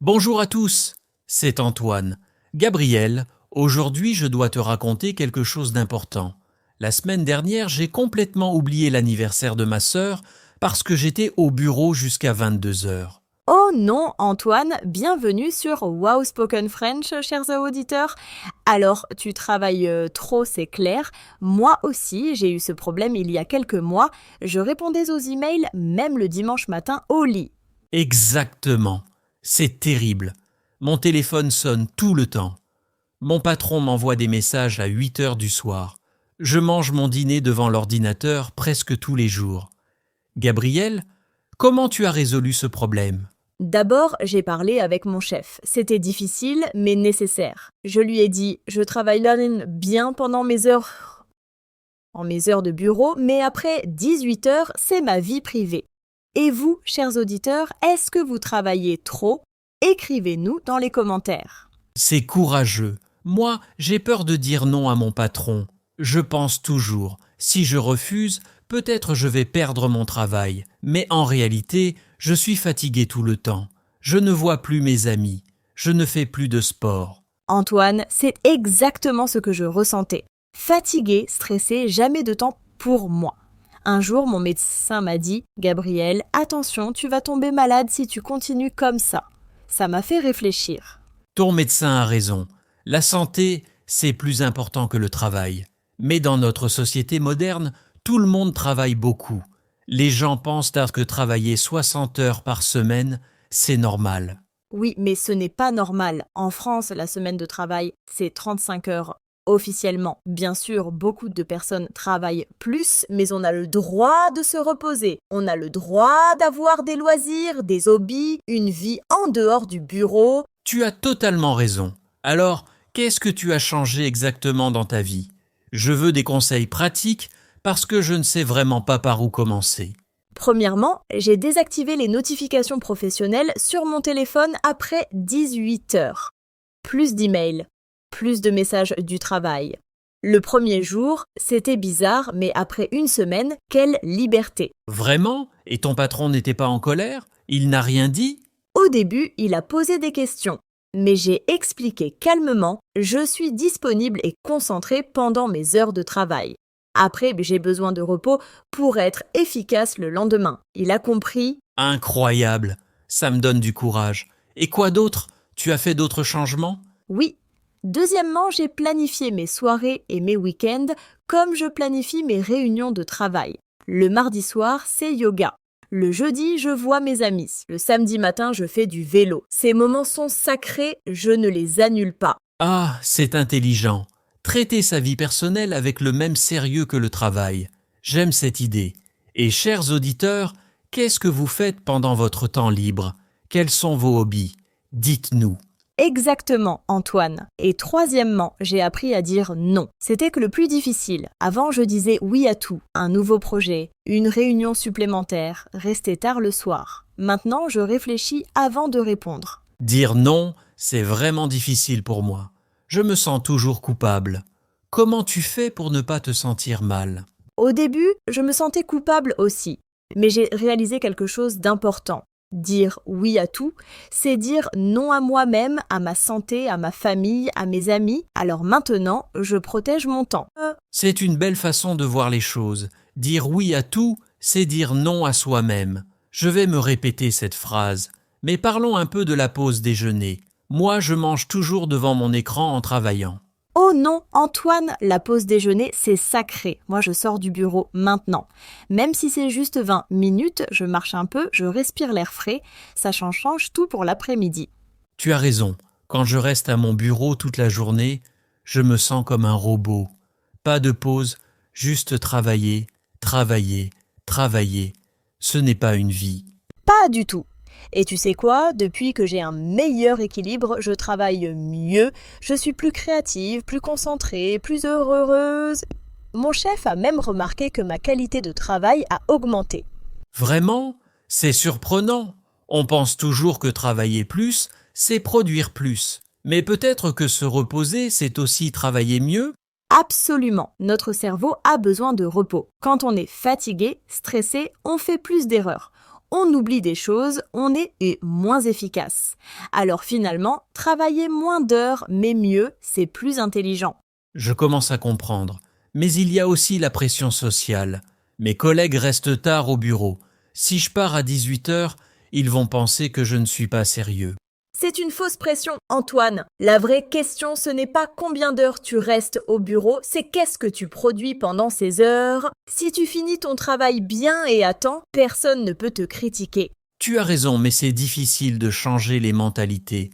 Bonjour à tous, c'est Antoine. Gabriel, aujourd'hui je dois te raconter quelque chose d'important. La semaine dernière, j'ai complètement oublié l'anniversaire de ma sœur parce que j'étais au bureau jusqu'à 22 heures. Oh non, Antoine, bienvenue sur Wow Spoken French, chers auditeurs. Alors, tu travailles trop, c'est clair. Moi aussi, j'ai eu ce problème il y a quelques mois. Je répondais aux emails même le dimanche matin au lit. Exactement. C'est terrible. Mon téléphone sonne tout le temps. Mon patron m'envoie des messages à 8 heures du soir. Je mange mon dîner devant l'ordinateur presque tous les jours. Gabriel, comment tu as résolu ce problème ? D'abord, j'ai parlé avec mon chef. C'était difficile, mais nécessaire. Je lui ai dit, je travaille là bien pendant mes heures de bureau, mais après 18 heures, c'est ma vie privée. Et vous, chers auditeurs, est-ce que vous travaillez trop ? Écrivez-nous dans les commentaires. C'est courageux. Moi, j'ai peur de dire non à mon patron. Je pense toujours, si je refuse, peut-être je vais perdre mon travail. Mais en réalité, je suis fatigué tout le temps. Je ne vois plus mes amis. Je ne fais plus de sport. Antoine, c'est exactement ce que je ressentais. Fatigué, stressé, jamais de temps pour moi. Un jour, mon médecin m'a dit « Gabriel, attention, tu vas tomber malade si tu continues comme ça. » Ça m'a fait réfléchir. Ton médecin a raison. La santé, c'est plus important que le travail. Mais dans notre société moderne, tout le monde travaille beaucoup. Les gens pensent que travailler 60 heures par semaine, c'est normal. Oui, mais ce n'est pas normal. En France, la semaine de travail, c'est 35 heures officiellement. Bien sûr, beaucoup de personnes travaillent plus, mais on a le droit de se reposer. On a le droit d'avoir des loisirs, des hobbies, une vie en dehors du bureau. Tu as totalement raison. Alors, qu'est-ce que tu as changé exactement dans ta vie ? Je veux des conseils pratiques parce que je ne sais vraiment pas par où commencer. Premièrement, j'ai désactivé les notifications professionnelles sur mon téléphone après 18 heures. Plus d'emails, plus de messages du travail. Le premier jour, c'était bizarre, mais après une semaine, quelle liberté. Vraiment ? Et ton patron n'était pas en colère ? Il n'a rien dit ? Au début, il a posé des questions, mais j'ai expliqué calmement « Je suis disponible et concentré pendant mes heures de travail. Après, j'ai besoin de repos pour être efficace le lendemain. » Il a compris. Incroyable ! Ça me donne du courage. Et quoi d'autre ? Tu as fait d'autres changements ? Oui. Deuxièmement, j'ai planifié mes soirées et mes week-ends comme je planifie mes réunions de travail. Le mardi soir, c'est yoga. Le jeudi, je vois mes amis. Le samedi matin, je fais du vélo. Ces moments sont sacrés, je ne les annule pas. Ah, c'est intelligent. Traiter sa vie personnelle avec le même sérieux que le travail. J'aime cette idée. Et chers auditeurs, qu'est-ce que vous faites pendant votre temps libre ? Quels sont vos hobbies ? Dites-nous. Exactement, Antoine. Et troisièmement, j'ai appris à dire non. C'était que le plus difficile. Avant, je disais oui à tout. Un nouveau projet, une réunion supplémentaire, rester tard le soir. Maintenant, je réfléchis avant de répondre. Dire non, c'est vraiment difficile pour moi. Je me sens toujours coupable. Comment tu fais pour ne pas te sentir mal ? Au début, je me sentais coupable aussi. Mais j'ai réalisé quelque chose d'important. Dire oui à tout, c'est dire non à moi-même, à ma santé, à ma famille, à mes amis. Alors maintenant, je protège mon temps. C'est une belle façon de voir les choses. Dire oui à tout, c'est dire non à soi-même. Je vais me répéter cette phrase. Mais parlons un peu de la pause déjeuner. Moi, je mange toujours devant mon écran en travaillant. Oh non, Antoine, la pause déjeuner, c'est sacré. Moi, je sors du bureau maintenant. Même si c'est juste 20 minutes, je marche un peu, je respire l'air frais. Ça change tout pour l'après-midi. Tu as raison. Quand je reste à mon bureau toute la journée, je me sens comme un robot. Pas de pause, juste travailler, travailler, travailler. Ce n'est pas une vie. Pas du tout. Et tu sais quoi, depuis que j'ai un meilleur équilibre, je travaille mieux, je suis plus créative, plus concentrée, plus heureuse. Mon chef a même remarqué que ma qualité de travail a augmenté. Vraiment ? C'est surprenant. On pense toujours que travailler plus, c'est produire plus. Mais peut-être que se reposer, c'est aussi travailler mieux ? Absolument, notre cerveau a besoin de repos. Quand on est fatigué, stressé, on fait plus d'erreurs. on oublie des choses, on est moins efficace. Alors finalement, travailler moins d'heures, mais mieux, c'est plus intelligent. Je commence à comprendre. Mais il y a aussi la pression sociale. Mes collègues restent tard au bureau. Si je pars à 18 heures, ils vont penser que je ne suis pas sérieux. C'est une fausse pression, Antoine. La vraie question, ce n'est pas combien d'heures tu restes au bureau, c'est qu'est-ce que tu produis pendant ces heures. Si tu finis ton travail bien et à temps, personne ne peut te critiquer. Tu as raison, mais c'est difficile de changer les mentalités.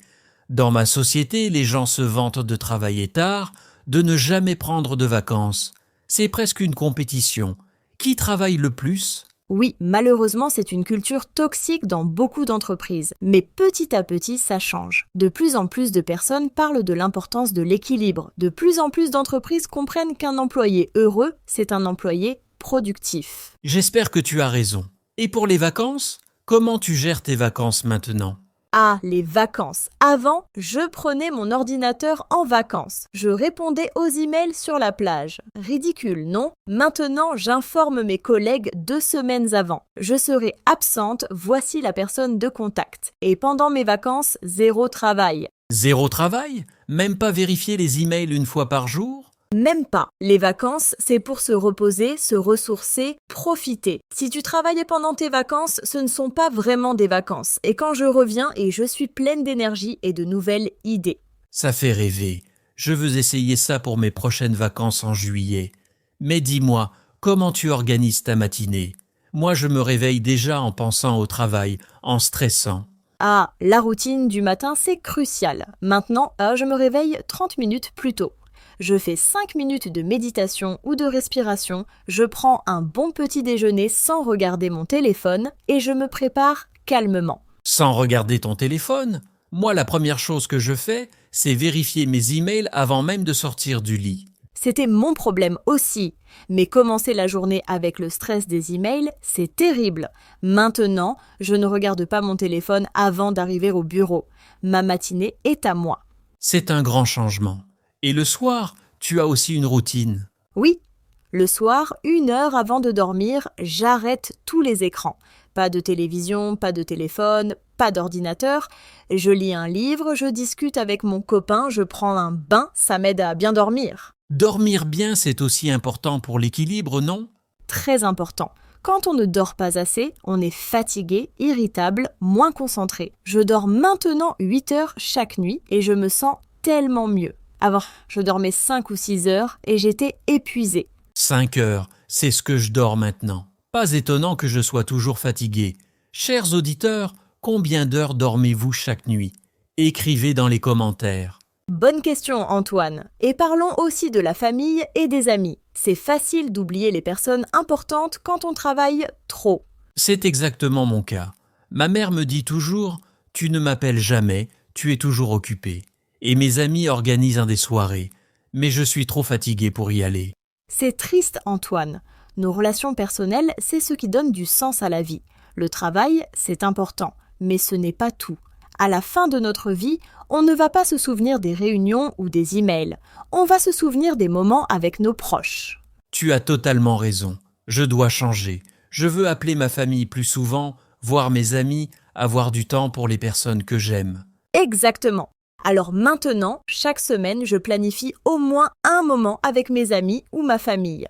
Dans ma société, les gens se vantent de travailler tard, de ne jamais prendre de vacances. C'est presque une compétition. Qui travaille le plus ? Oui, malheureusement, c'est une culture toxique dans beaucoup d'entreprises. Mais petit à petit, ça change. De plus en plus de personnes parlent de l'importance de l'équilibre. De plus en plus d'entreprises comprennent qu'un employé heureux, c'est un employé productif. J'espère que tu as raison. Et pour les vacances ? Comment tu gères tes vacances maintenant ? Ah, les vacances. Avant, je prenais mon ordinateur en vacances. Je répondais aux emails sur la plage. Ridicule, non ? Maintenant, j'informe mes collègues 2 semaines avant. Je serai absente, voici la personne de contact. Et pendant mes vacances, 0 travail. 0 travail ? Même pas vérifier les emails une fois par jour ? Même pas. Les vacances, c'est pour se reposer, se ressourcer, profiter. Si tu travaillais pendant tes vacances, ce ne sont pas vraiment des vacances. Et quand je reviens, et je suis pleine d'énergie et de nouvelles idées. Ça fait rêver. Je veux essayer ça pour mes prochaines vacances en juillet. Mais dis-moi, comment tu organises ta matinée ? Moi, je me réveille déjà en pensant au travail, en stressant. Ah, la routine du matin, c'est crucial. Maintenant, je me réveille 30 minutes plus tôt. Je fais 5 minutes de méditation ou de respiration, je prends un bon petit déjeuner sans regarder mon téléphone et je me prépare calmement. Sans regarder ton téléphone ? Moi, la première chose que je fais, c'est vérifier mes emails avant même de sortir du lit. C'était mon problème aussi. Mais commencer la journée avec le stress des emails, c'est terrible. Maintenant, je ne regarde pas mon téléphone avant d'arriver au bureau. Ma matinée est à moi. C'est un grand changement. Et le soir, tu as aussi une routine. Oui, le soir, 1 heure avant de dormir, j'arrête tous les écrans. Pas de télévision, pas de téléphone, pas d'ordinateur. Je lis un livre, je discute avec mon copain, je prends un bain, ça m'aide à bien dormir. Dormir bien, c'est aussi important pour l'équilibre, non ? Très important. Quand on ne dort pas assez, on est fatigué, irritable, moins concentré. Je dors maintenant 8 heures chaque nuit et je me sens tellement mieux. Avant, je dormais 5 ou 6 heures et j'étais épuisée. 5 heures, c'est ce que je dors maintenant. Pas étonnant que je sois toujours fatigué. Chers auditeurs, combien d'heures dormez-vous chaque nuit ? Écrivez dans les commentaires. Bonne question, Antoine. Et parlons aussi de la famille et des amis. C'est facile d'oublier les personnes importantes quand on travaille trop. C'est exactement mon cas. Ma mère me dit toujours « Tu ne m'appelles jamais, tu es toujours occupé ». Et mes amis organisent des soirées. Mais je suis trop fatigué pour y aller. C'est triste, Antoine. Nos relations personnelles, c'est ce qui donne du sens à la vie. Le travail, c'est important, mais ce n'est pas tout. À la fin de notre vie, on ne va pas se souvenir des réunions ou des emails. On va se souvenir des moments avec nos proches. Tu as totalement raison. Je dois changer. Je veux appeler ma famille plus souvent, voir mes amis, avoir du temps pour les personnes que j'aime. Exactement. Alors maintenant, chaque semaine, je planifie au moins un moment avec mes amis ou ma famille.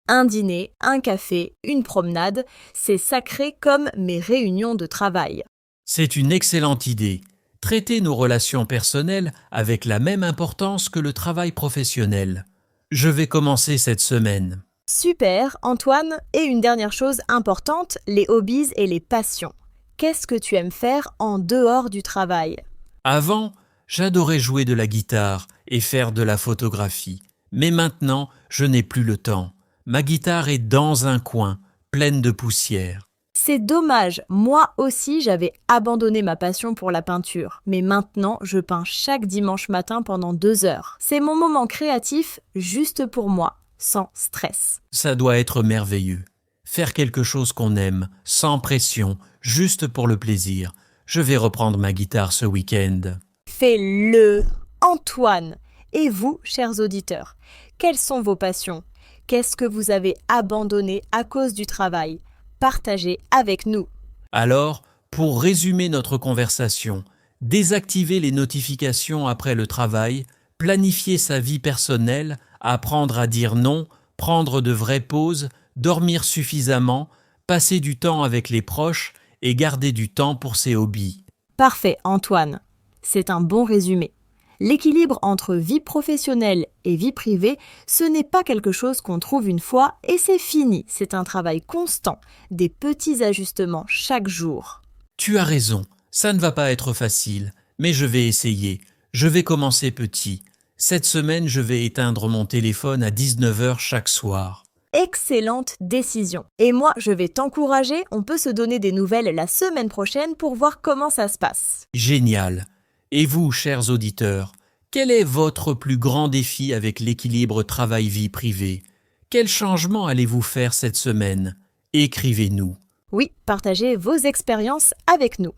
Un dîner, un café, une promenade, c'est sacré comme mes réunions de travail. C'est une excellente idée. Traiter nos relations personnelles avec la même importance que le travail professionnel. Je vais commencer cette semaine. Super, Antoine. Et une dernière chose importante, les hobbies et les passions. Qu'est-ce que tu aimes faire en dehors du travail ? Avant, j'adorais jouer de la guitare et faire de la photographie. Mais maintenant, je n'ai plus le temps. Ma guitare est dans un coin, pleine de poussière. C'est dommage, moi aussi j'avais abandonné ma passion pour la peinture. Mais maintenant, je peins chaque dimanche matin pendant 2 heures. C'est mon moment créatif juste pour moi, sans stress. Ça doit être merveilleux. Faire quelque chose qu'on aime, sans pression, juste pour le plaisir. Je vais reprendre ma guitare ce week-end. Fais-le, Antoine. Et vous, chers auditeurs, quelles sont vos passions ? Qu'est-ce que vous avez abandonné à cause du travail ? Partagez avec nous. Alors, pour résumer notre conversation, désactiver les notifications après le travail, planifier sa vie personnelle, apprendre à dire non, prendre de vraies pauses, dormir suffisamment, passer du temps avec les proches et garder du temps pour ses hobbies. Parfait, Antoine. C'est un bon résumé. L'équilibre entre vie professionnelle et vie privée, ce n'est pas quelque chose qu'on trouve une fois et c'est fini. C'est un travail constant, des petits ajustements chaque jour. Tu as raison, ça ne va pas être facile, mais je vais essayer. Je vais commencer petit. Cette semaine, je vais éteindre mon téléphone à 19h chaque soir. Excellente décision. Et moi, je vais t'encourager, on peut se donner des nouvelles la semaine prochaine pour voir comment ça se passe. Génial. Et vous, chers auditeurs, quel est votre plus grand défi avec l'équilibre travail-vie privée? Quel changement allez-vous faire cette semaine? Écrivez-nous. Oui, partagez vos expériences avec nous.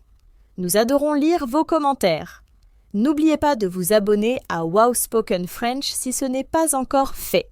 Nous adorons lire vos commentaires. N'oubliez pas de vous abonner à Wow Spoken French si ce n'est pas encore fait.